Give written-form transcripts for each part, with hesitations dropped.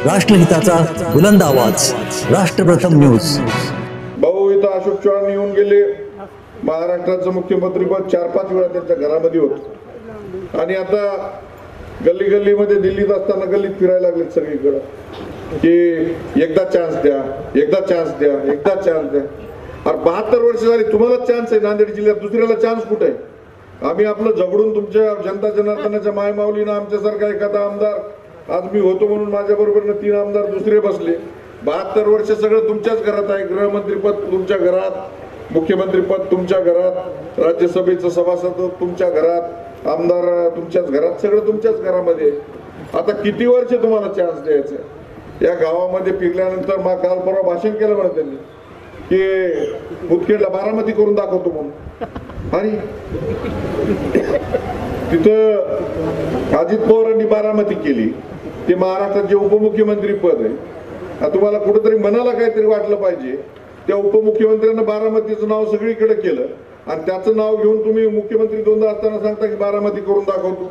राष्ट्रहिताचा बुलंद आवाज, राष्ट्रप्रथम न्यूज। भाऊ इथं अशोक चव्हाण येऊन गेले, महाराष्ट्राचं मुख्यमंत्री पद 4-5 वेळा त्यांच्या घरामध्ये होत आणि आता गल्ली गल्लीमध्ये दिल्लीत असताना गल्लीत फिरायला लागलेत सगळीकडे की एकदा चान्स द्या, एकदा चान्स द्या, एकदा चान्स द्या। अरे 72 वर्ष झाली, तुम्हाला चान्स आहे नांदेड जिल्ह्यात, दुसऱ्याला चान्स कुठे आहे? आम्ही आपलं झगडून तुमच्या जनता जनार्दनाच्या मायमाऊलीनं आमच्यासारखा एखादा आमदार, आज मी होतो म्हणून माझ्या बरोबर 3 आमदार दुसरे बसले। 72 वर्ष सगळं तुमच्याच घरात आहे, गृहमंत्री पद तुमच्या घरात, मुख्यमंत्री पद तुमच्या घरात, राज्यसभेचं सभासद तुमच्या घरात, आमदार तुमच्याच घरात, सगळं तुमच्याच घरामध्ये। आता किती वर्ष तुम्हाला चान्स द्यायचं? या गावामध्ये फिरल्यानंतर मग काल परवा भाषण केलं म्हणत त्यांनी की मुदखेडला बारामती करून दाखवतो म्हणून, आणि तिथं अजित पवारांनी बारामती केली। ते महाराष्ट्रात जे उपमुख्यमंत्री पद आहे, तुम्हाला कुठेतरी मनाला काहीतरी वाटलं पाहिजे। त्या उपमुख्यमंत्र्यांना बारामतीचं नाव सगळीकडे केलं आणि त्याचं नाव घेऊन तुम्ही मुख्यमंत्री दोनदा असताना सांगता की बारामती करून दाखवतो।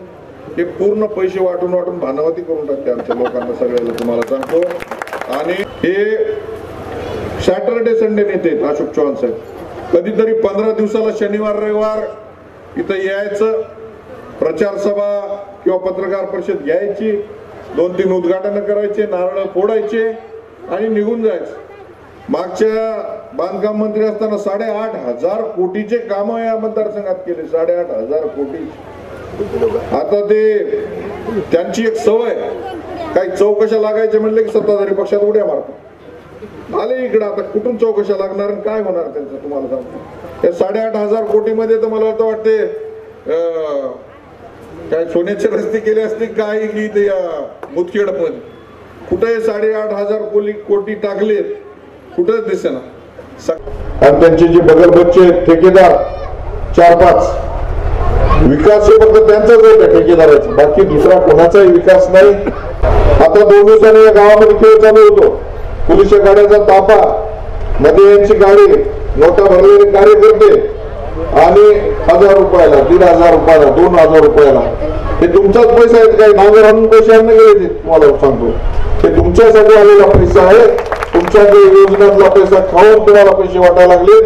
हे पूर्ण पैसे वाटून वाटून भानावती करून टाकते आमच्या लोकांना सगळ्याला, तुम्हाला सांगतो। आणि हे सॅटरडे संडे नेते अशोक चव्हाण साहेब, कधीतरी 15 दिवसाला शनिवार रविवार इथं यायचं, प्रचार सभा किंवा पत्रकार परिषद घ्यायची, 2-3 उद्घाटन करायचे, नारळ फोडायचे आणि निघून जायचं। मागच्या बांधकाम मंत्री असताना 8,500 कोटीचे काम या मतदारसंघात केले, 8,500 कोटी। आता ते त्यांची एक सवय, काही चौकशा लागायचे म्हणले की सत्ताधारी पक्षात उड्या मारतात। आले इकडे, आता कुठून चौकशा लागणार आणि काय होणार त्यांचं तुम्हाला सांगतो। या 8,500 कोटीमध्ये तर मला असं वाटते काय सोन्याचे रस्ते केले असते काय की ते मुदखेड पण कुठे 8,500 कोटी टाकले, कुठेच दिसेना। आणि त्यांचे जे बगलबच्चे ठेकेदार 4-5, विकास फक्त त्यांचाच आहे त्या ठेकेदाराचा, बाकी दुसरा कोणाचाही विकास नाही। आता 2 दिवसांनी या गावामध्ये खेळ चालू होतो, पोलीस गाड्याचा ताफा, मध्ये यांची गाडी, नोटा भरलेले कार्यकर्ते आणि 1,000 रुपयाला, 1,500 रुपयाला, 2,000 रुपयाला। हे तुमचाच पैसा आहे, काही नांगर आणून पैसे आणले गेले, तुम्हाला सांगतो हे तुमच्यासाठी आलेला पैसा आहे। तुमच्या योजनांचा पैसा खाऊन तुम्हाला पैसे वाटायला लागले।